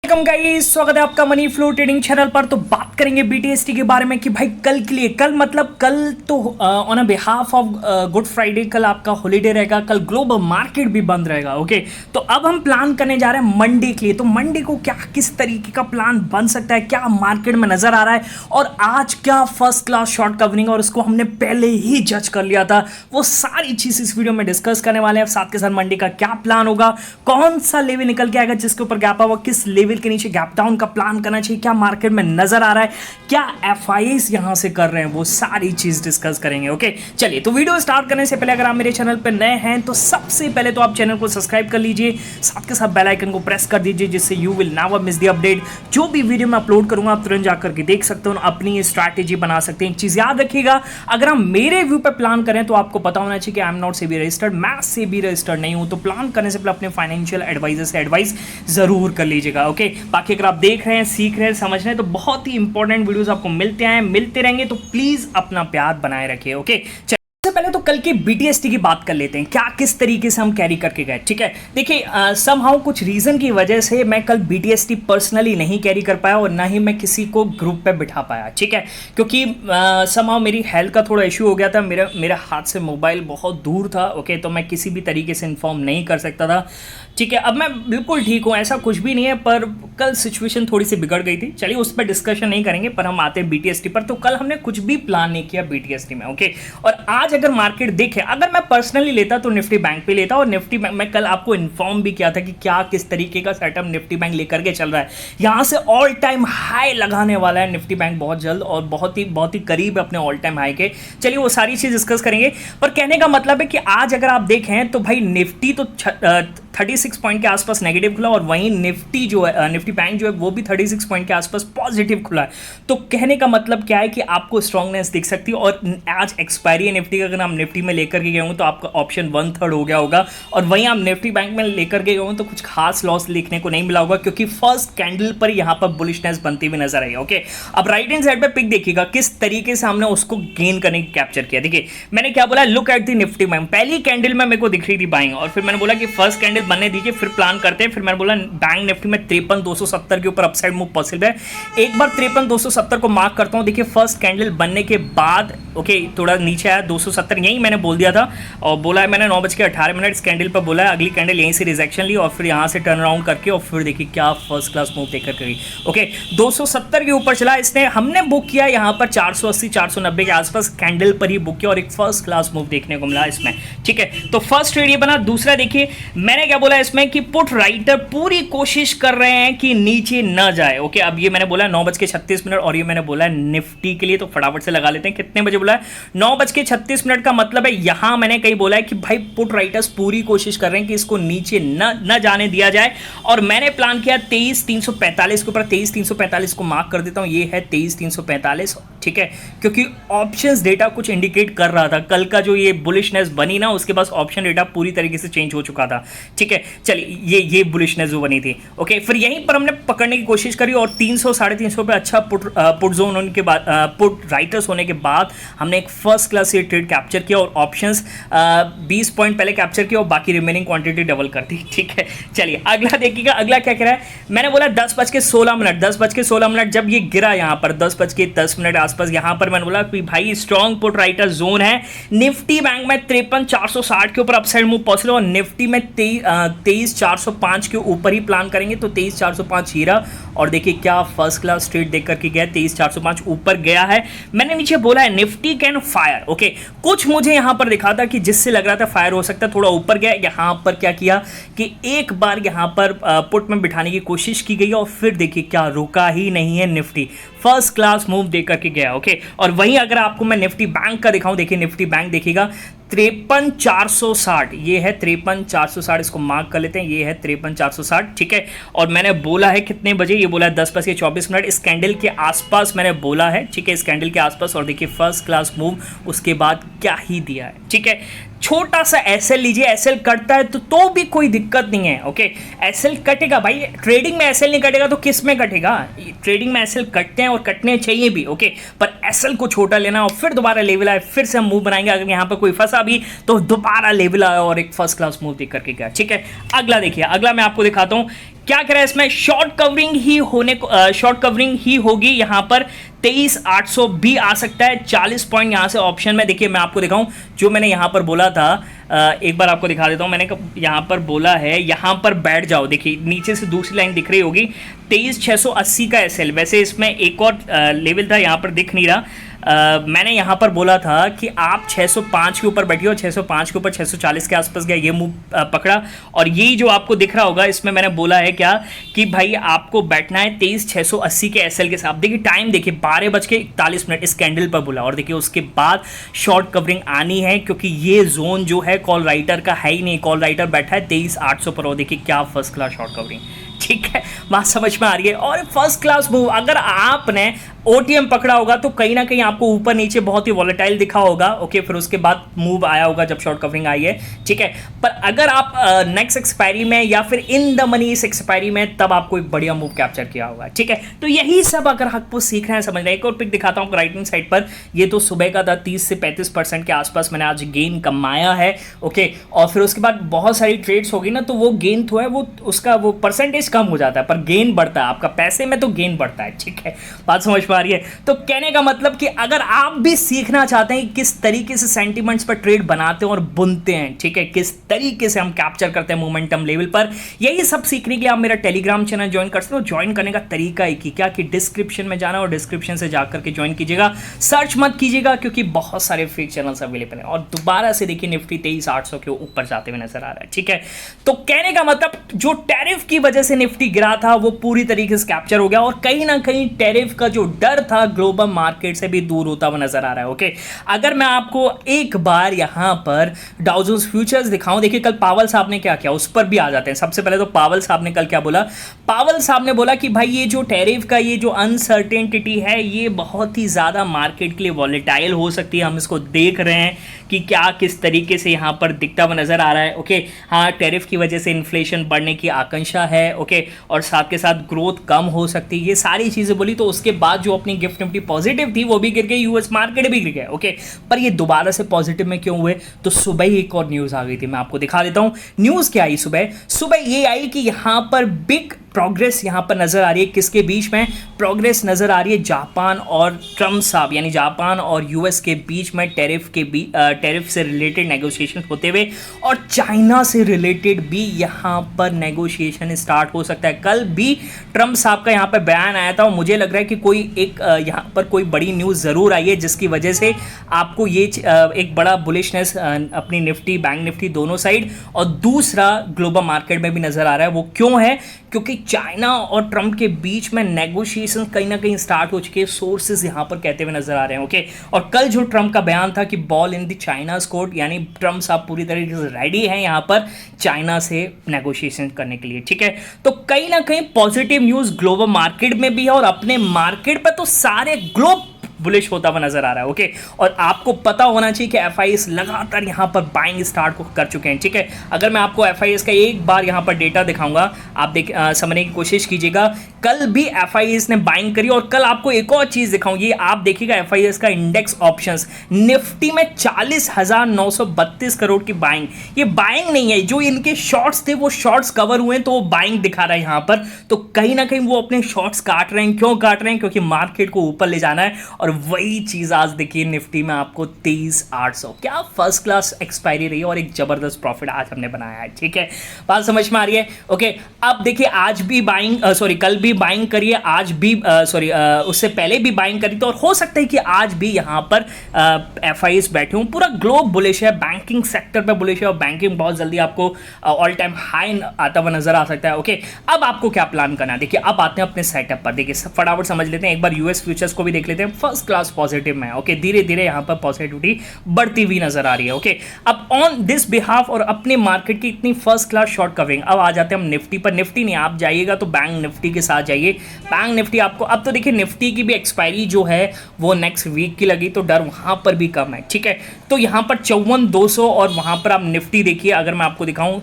Welcome guys, स्वागत है आपका मनी फ्लो ट्रेडिंग चैनल पर। तो बात करेंगे बीटीएसटी के बारे में कि भाई कल के लिए, कल मतलब कल तो on behalf of good Friday कल आपका हॉलीडे रहेगा, कल ग्लोबल मार्केट भी बंद रहेगा। ओके, तो अब हम प्लान करने जा रहे हैं मंडे के लिए। तो मंडे को क्या किस तरीके का प्लान बन सकता है, क्या मार्केट में नजर आ रहा है, और आज क्या फर्स्ट क्लास शॉर्ट कवरिंग और उसको हमने पहले ही जज कर लिया था, वो सारी चीज इस वीडियो में डिस्कस करने वाले हैं। साथ के साथ मंडे का क्या प्लान होगा, कौन सा लेवल निकल के आएगा जिसके ऊपर गैप होगा, किस लेवल के नीचे गैप डाउन का प्लान करना चाहिए, क्या मार्केट में नजर आ रहा है, क्या एफआईएस यहां से कर रहे हैं, वो सारी चीज डिस्कस करेंगे। ओके, चलिए तो वीडियो स्टार्ट करने से पहले अगर आप मेरे चैनल पर नए हैं तो सबसे पहले तो आप चैनल को सब्सक्राइब कर लीजिए, साथ के साथ बेल आइकन को प्रेस कर दीजिए जिससे you will never miss the update. जो भी वीडियो मैं अपलोड करूंगा आप तुरंत जाकर के देख सकते हो, अपनी स्ट्रैटेजी बना सकते हैं। एक चीज याद रखिएगा, अगर हम मेरे व्यू पे प्लान करें तो आपको पता होना चाहिए कि I am not SEBI registered, मैं सेबी रजिस्टर्ड नहीं हूं। तो प्लान करने से पहले अपने फाइनेंशियल एडवाइजर से एडवाइस जरूर कर लीजिएगा। ओके, बाकी अगर आप देख रहे हैं, सीख रहे हैं, समझ रहे हैं तो बहुत ही इंपॉर्टेंट वीडियोस आपको मिलते रहेंगे, तो प्लीज अपना प्यार बनाए रखिए। ओके, सबसे पहले तो कल की बीटीएसटी की बात कर लेते हैं, क्या किस तरीके से हम कैरी करके गए। ठीक है, देखिए समहाउ कुछ रीजन की वजह से मैं कल बीटीएसटी पर्सनली नहीं कैरी कर पाया और ना ही मैं किसी को ग्रुप पे बिठा पाया। ठीक है, क्योंकि समहाउ मेरी हेल्थ का थोड़ा इशू हो गया था, मेरे हाथ से मोबाइल बहुत दूर था। ओके, तो मैं किसी भी तरीके से इन्फॉर्म नहीं कर सकता था। ठीक है, अब मैं बिल्कुल ठीक हूँ, ऐसा कुछ भी नहीं है, पर कल सिचुएशन थोड़ी सी बिगड़ गई थी। चलिए उस पर डिस्कशन नहीं करेंगे, पर हम आते हैं बीटीएसटी पर। तो कल हमने कुछ भी प्लान नहीं किया बीटीएसटी में। ओके, और आज अगर मार्केट देखे, अगर मैं पर्सनली लेता तो निफ्टी बैंक पे लेता, और निफ्टी बैंक मैं कल आपको इन्फॉर्म भी किया था कि क्या किस तरीके का सेटअप निफ्टी बैंक लेकर के चल रहा है। यहां से ऑल टाइम हाई लगाने वाला है निफ्टी बैंक बहुत जल्द, और बहुत ही करीब है अपने ऑल टाइम हाई के। चलिए वो सारी चीज डिस्कस करेंगे, पर कहने का मतलब है कि आज अगर आप देखें तो भाई निफ्टी तो 36 पॉइंट के आसपास नेगेटिव खुला, और वहीं निफ्टी जो है, निफ्टी बैंक जो है वो भी 36 पॉइंट के आसपास पॉजिटिव खुला है। तो कहने का मतलब क्या है कि आपको स्ट्रांगनेस दिख सकती है। और आज एक्सपायरी है निफ्टी का, अगर आप निफ्टी में लेकर के गए हों तो आपका ऑप्शन 1/3 हो गया होगा, और वहीं आप निफ्टी बैंक में लेकर के गए हों तो कुछ खास लॉस लिखने को नहीं मिला होगा, क्योंकि फर्स्ट कैंडल पर यहां पर बुलिशनेस बनती हुई नजर आई। ओके, अब राइट हैंड साइड पे पिक देखिएगा किस तरीके से हमने उसको गेन करने की कैप्चर किया। देखिए मैंने क्या बोला, look at the Nifty bank. पहली कैंडल में मेरे को दिख रही थी बाइंग, और फिर मैंने बोला कि फर्स्ट कैंडल बनने दीजिए फिर प्लान करते हैं। फिर मैंने बोला बैंक निफ्टी में 53,270 के ऊपर अपसाइड मूव पॉसिबल है। एक बार 53,270 को मार्क करता हूं। देखिए फर्स्ट कैंडल बनने के बाद ओके थोड़ा नीचे आया 270, यही मैंने बोल दिया था, और बोला है मैंने 9:18 इस कैंडल पर बोला है, अगली कैंडल यहीं से रिजेक्शन ली और फिर यहां से टर्न अराउंड करके, और फिर देखिए क्या फर्स्ट क्लास मूव देकर गई। ओके, 270 के ऊपर चला इसने, हमने बुक किया यहां पर 480 490 के आसपास कैंडल पर ही बुक किया, और एक फर्स्ट क्लास मूव देखने को मिला इसमें। ठीक है, तो फर्स्ट ट्रेड ये बना। दूसरा देखिए मैंने क्या बोला इसमें कि पुट राइटर पूरी कोशिश कर रहे हैं कि नीचे न जाए। ओके, अब ये मैंने बोला 9:36, और ये मैंने बोला निफ्टी के लिए, तो फटाफट से लगा लेते हैं। कितने बजे बोला है? 9:36 का मतलब है यहां मैंने कहीं बोला है कि भाई पुट राइटर्स पूरी कोशिश कर रहे हैं कि इसको नीचे न जाने दिया जाए, और मैंने प्लान किया 23,345 के ऊपर। 23,345 को मार्क कर देता हूं, ये है 23,345। ठीक है, क्योंकि ऑप्शंस डेटा कुछ इंडिकेट कर रहा था, कल का जो ये बुलिशनेस बनी ना उसके बाद ऑप्शन डेटा पूरी तरीके से चेंज हो चुका था। ठीक है, चलिए ये बुलिशनेस जो बनी थी। ओके, फिर यहीं पर हमने पकड़ने की कोशिश करी, और 300 350 पे अच्छा पुट जोन होने के बाद, पुट राइटर्स होने के बाद हमने एक फर्स्ट क्लास ये ट्रेड कैप्चर किया, और ऑप्शंस 20 पॉइंट पहले कैप्चर किया और बाकी रिमेनिंग क्वांटिटी डबल कर दी। ठीक है, चलिए अगला देखिएगा, अगला क्या कह रहा है। मैंने बोला 10:16 जब ये गिरा यहाँ पर 10:10 आसपास, यहाँ पर मैंने बोला कि भाई स्ट्रॉन्ग पुट राइटर जोन है। निफ्टी बैंक में 53,460 के ऊपर अपसाइड मूव पॉसिबल, और निफ्टी में 23,405 के ऊपर ही प्लान करेंगे, तो 23,405 हीरा, और देखिए क्या फर्स्ट क्लास ट्रेड देख करके गया, 23,405 ऊपर गया है। मैंने नीचे बोला है निफ्टी कैन फायर। ओके, कुछ मुझे यहां पर दिखा था कि जिससे लग रहा था फायर हो सकता है, थोड़ा ऊपर गया। यहां पर क्या किया कि एक बार यहां पर पुट में बिठाने की कोशिश की गई, और फिर देखिए क्या रुका ही नहीं है निफ्टी, फर्स्ट क्लास मूव देकर के गया। ओके, और वहीं अगर आपको मैं निफ्टी बैंक का दिखाऊं, देखिए निफ्टी बैंक देखिएगा 53,460, ये है 53,460, इसको मार्क कर लेते हैं, ये है 53,460। ठीक है, और मैंने बोला है कितने बजे, ये बोला है 10:24 इस कैंडल के आसपास मैंने बोला है। ठीक है, इस कैंडल के आसपास, और देखिए फर्स्ट क्लास मूव उसके बाद क्या ही दिया है। ठीक है, छोटा सा एसएल लीजिए, एसएल कटता है तो भी कोई दिक्कत नहीं है। ओके, एसएल कटेगा भाई, ट्रेडिंग में एसएल नहीं कटेगा तो किस में कटेगा? ट्रेडिंग में एसएल कटते हैं और कटने चाहिए भी। ओके, पर एसएल को छोटा लेना और फिर दोबारा लेवल आए, फिर से हम मूव बनाएंगे। अगर यहाँ पर कोई फंसा भी तो दोबारा लेवल आया और एक फर्स्ट क्लास मूव देख करके गया। ठीक है, अगला देखिए, अगला मैं आपको दिखाता हूँ क्या करें इसमें, शॉर्ट कवरिंग ही होने को, शॉर्ट कवरिंग ही होगी यहाँ पर। 23,800 भी आ सकता है, 40 पॉइंट यहाँ से ऑप्शन में। देखिए मैं आपको दिखाऊं जो मैंने यहाँ पर बोला था, एक बार आपको दिखा देता हूँ। मैंने यहाँ पर बोला है यहाँ पर बैठ जाओ, देखिए नीचे से दूसरी लाइन दिख रही होगी 23,680 का एसएल। वैसे इसमें एक और लेवल था, यहाँ पर दिख नहीं रहा। मैंने यहाँ पर बोला था कि आप 605 के ऊपर बैठिए और 605 के ऊपर 640 के आसपास गया, ये मूव पकड़ा। और ये जो आपको दिख रहा होगा इसमें मैंने बोला है क्या कि भाई आपको बैठना है 23,680 के एसएल के साथ। देखिए टाइम देखिए 12:41 इस कैंडल पर बोला, और देखिए उसके बाद शॉर्ट कवरिंग आनी है, क्योंकि ये जोन जो है कॉल राइटर का है ही नहीं। कॉल राइटर बैठा है 23,800 पर, और देखिए क्या फर्स्ट क्लास शॉर्ट कवरिंग, ठीक है, बात समझ में आ रही है। और फर्स्ट क्लास मूव, अगर आपने ओटीएम पकड़ा होगा तो कहीं ना कहीं आपको ऊपर नीचे बहुत ही वॉलेटाइल दिखा होगा, ओके, फिर उसके बाद मूव आया होगा जब शॉर्ट कवरिंग आई है, ठीक है। पर अगर आप नेक्स्ट एक्सपायरी में या फिर इन द मनी इस एक्सपायरी में, तब आपको एक बढ़िया मूव कैप्चर किया होगा, ठीक है। तो यही सब अगर आपको सीखना है, समझना है। एक और पिक दिखाता हूँ राइट हैंड साइड पर, ये तो सुबह का था, 30 से 35% के आसपास मैंने आज गेन कमाया है, ओके। और फिर उसके बाद बहुत सारी ट्रेड्स होगी ना, तो वो गेन तो है वो उसका वो परसेंटेज कम हो जाता है, पर गेन बढ़ता है आपका, पैसे में तो गेन बढ़ता है, ठीक है, बात समझ में आ रही है। तो कहने का मतलब कि अगर आप भी सीखना चाहते हैं किस तरीके से सेंटिमेंट्स पर ट्रेड बनाते हैं और बुनते हैं, ठीक है, किस तरीके से हम कैप्चर करते हैं मोमेंटम लेवल पर, यही सब सीखने के लिए आप मेरा टेलीग्राम चैनल ज्वाइन कर सकते हो। ज्वाइन करने का तरीका एक ही, क्या कि डिस्क्रिप्शन में जाना और डिस्क्रिप्शन से जाकर के ज्वाइन कीजिएगा, सर्च मत कीजिएगा, क्योंकि बहुत सारे फेक चैनल्स अवेलेबल हैं। और दोबारा से देखिए निफ्टी 23,800 के ऊपर जाते हुए नजर आ रहा है, ठीक है। तो कहने का मतलब जो टैरिफ की वजह से निफ्टी गिरा था वो पूरी तरीके से कैप्चर हो गया, और कहीं ना कहीं टैरिफ का जो डर था ग्लोबल मार्केट से भी दूर होता हुआ नजर आ रहा है, ओके। अगर मैं आपको एक बार यहां पर डाउ जोन्स फ्यूचर्स दिखाऊं, देखिए कल पावल साहब ने क्या किया, उस पर भी आ जाते हैं। सबसे पहले तो पावल साहब ने कल क्या बोला, पावल साहब ने बोला कि भाई ये जो टैरिफ का ये जो अनसर्टेनिटी है ये बहुत ही ज्यादा मार्केट के लिए वॉलेटाइल हो सकती है। हम इसको देख रहे हैं कि क्या किस तरीके से यहां पर दिखता हुआ नजर आ रहा है, ओके। हाँ, टैरिफ की वजह से इन्फ्लेशन बढ़ने की आकांक्षा है, ओके, और साथ के साथ ग्रोथ कम हो सकती है, ये सारी चीजें बोली। तो उसके बाद जो अपनी गिफ्ट निफ्टी पॉजिटिव थी वो भी गिर गई, यूएस मार्केट भी गिर गया, ओके। पर ये दोबारा से पॉजिटिव में क्यों हुए, तो सुबह ही एक और न्यूज आ गई थी, मैं आपको दिखा देता हूं। न्यूज क्या आई सुबह, सुबह ये आई कि यहां पर बिग प्रोग्रेस यहां पर नजर आ रही है। किसके बीच में प्रोग्रेस नजर आ रही है, जापान और ट्रम्प साहब, यानी जापान और यूएस के बीच में टैरिफ से रिलेटेड नेगोशिएशन होते हुए, और चाइना से रिलेटेड भी यहां पर नेगोशिएशन स्टार्ट हो सकता है। कल भी ट्रम्प साहब का यहां पर बयान आया था, और मुझे लग रहा है कि कोई एक यहां पर कोई बड़ी न्यूज़ ज़रूर आई है जिसकी वजह से आपको ये एक बड़ा बुलिशनेस अपनी निफ्टी, बैंक निफ्टी दोनों साइड, और दूसरा ग्लोबल मार्केट में भी नजर आ रहा है। वो क्यों है, क्योंकि चाइना और ट्रम्प के बीच में नेगोशिएशन कहीं ना कहीं स्टार्ट हो चुके हैं, सोर्सेज यहां पर कहते हुए नजर आ रहे हैं, ओके। और कल जो ट्रम्प का बयान था कि ball in the China's court, यानी ट्रम्प साहब पूरी तरीके से रेडी हैं यहां पर चाइना से नेगोशिएशन करने के लिए, ठीक है। तो कहीं ना कहीं पॉजिटिव न्यूज ग्लोबल मार्केट में भी है, और अपने मार्केट पर तो सारे ग्लोब बुलिश होता हुआ नजर आ रहा है, ओके। और आपको पता होना चाहिए कि एफआईएस लगातार यहां पर बाइंग स्टार्ट कर चुके हैं, ठीक है। अगर मैं आपको एफआईएस का एक बार यहां पर डेटा दिखाऊंगा, आप समझने की कोशिश कीजिएगा। कल भी एफआईएस ने बाइंग करी, और कल आपको एक और चीज दिखाऊं, ये आप देखिएगा एफआईएस का इंडेक्स ऑप्शंस, निफ्टी में 40,932 करोड़ की बाइंग। ये बाइंग नहीं है, जो इनके शॉर्ट्स थे वो शॉर्ट्स कवर हुए, तो वो बाइंग दिखा रहा है यहां पर। तो कहीं ना कहीं वो अपने शॉर्ट्स काट रहे हैं। क्यों काट रहे हैं, क्योंकि मार्केट को ऊपर ले जाना है। और वही चीज आज देखिए निफ्टी में आपको 23,800, क्या फर्स्ट क्लास एक्सपायरी रही है, और एक जबरदस्त प्रॉफिट आज हमने बनाया है, ठीक है, बात समझ में आ रही है, ओके। अब देखिए आज भी बाइंग कल भी बाइंग करिए, आज भी उससे पहले भी बाइंग करी, तो और हो सकता है कि आज भी यहां पर एफआईएस बैठे हूं। पूरा ग्लोब बुलिश है, बैंकिंग सेक्टर पे बुलिश है, और बैंकिंग बहुत जल्दी आपको ऑल टाइम हाई आता हुआ नजर आ सकता है, ओके। अब आपको क्या प्लान करना है, देखिए अब आते हैं अपने सेटअप पर। देखिए फटाफट समझ लेते हैं, एक बार यूएस फ्यूचर्स को भी देख लेते हैं। फर्स्ट क्लास पॉजिटिव में, ओके, धीरे धीरे यहां पर पॉजिटिविटी बढ़ती हुई नजर आ रही है, ओके। अब ऑन दिस बिहाफ और अपने मार्केट की इतनी फर्स्ट क्लास शॉर्ट कवरिंग, अब आ जाते हैं हम निफ्टी पर। निफ्टी नहीं, आप जाइएगा तो बैंक निफ्टी के साथ जाइए। बैंक निफ्टी आपको अब तो देखिए निफ्टी की भी एक्सपायरी जो है वो नेक्स्ट वीक की लगी, तो डर वहां पर भी कम है, ठीक है। तो यहां पर 54,200, और वहां पर आप निफ्टी देखिए, अगर मैं आपको दिखाऊं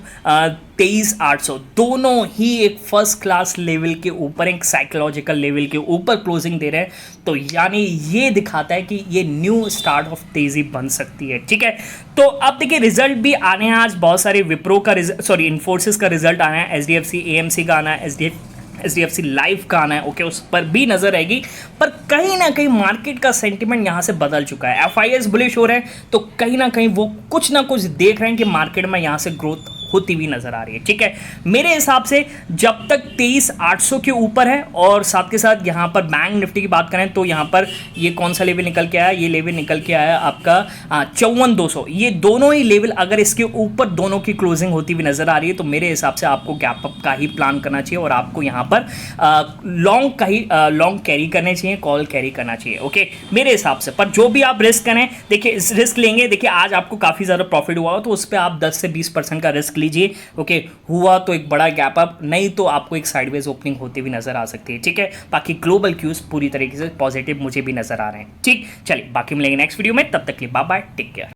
23,800 दोनों ही एक फर्स्ट क्लास लेवल के ऊपर, एक साइकोलॉजिकल लेवल के ऊपर क्लोजिंग दे रहे हैं, तो यानी ये दिखाता है कि ये न्यू स्टार्ट ऑफ तेजी बन सकती है। ठीक है, तो अब देखिए रिजल्ट भी आने हैं आज, बहुत सारे विप्रो का इन्फोसिस का रिजल्ट आना है, एचडीएफसी एएमसी का आना है, एचडीएफसी लाइफ का आना है। ओके, उस पर भी नजर रहेगी, पर कहीं ना कहीं मार्केट का सेंटिमेंट यहां से बदल चुका है। एफआईएस बुलिश हो रहे हैं, तो कहीं ना कहीं वो कुछ ना कुछ देख रहे हैं कि मार्केट में यहां से ग्रोथ होती हुई नजर आ रही है। ठीक है, मेरे हिसाब से जब तक 23,800 के ऊपर है, और साथ के साथ यहां पर बैंक निफ्टी की बात करें तो यहां पर ये कौन सा लेवल निकल के आया, ये लेवल निकल के आया आपका 54,200। ये दोनों ही लेवल अगर इसके ऊपर दोनों की क्लोजिंग होती हुई नजर आ रही है, तो मेरे हिसाब से आपको गैप अप का ही प्लान करना चाहिए, और आपको यहां पर लॉन्ग का ही लॉन्ग कैरी करने चाहिए, कॉल कैरी करना चाहिए। ओके, मेरे हिसाब से। पर जो भी आप रिस्क करें, देखिए रिस्क लेंगे, देखिए आज आपको काफी ज्यादा प्रॉफिट हुआ हो तो उस पर आप 10 से 20% का रिस्क लीजिए। ओके, हुआ तो एक बड़ा गैप अप, नहीं तो आपको एक साइडवेज ओपनिंग होती हुई नजर आ सकती है। ठीक है, बाकी ग्लोबल क्यूज पूरी तरीके से पॉजिटिव मुझे भी नजर आ रहे हैं। ठीक, चलिए बाकी मिलेंगे नेक्स्ट वीडियो में, तब तक के लिए बाय बाय, टेक केयर।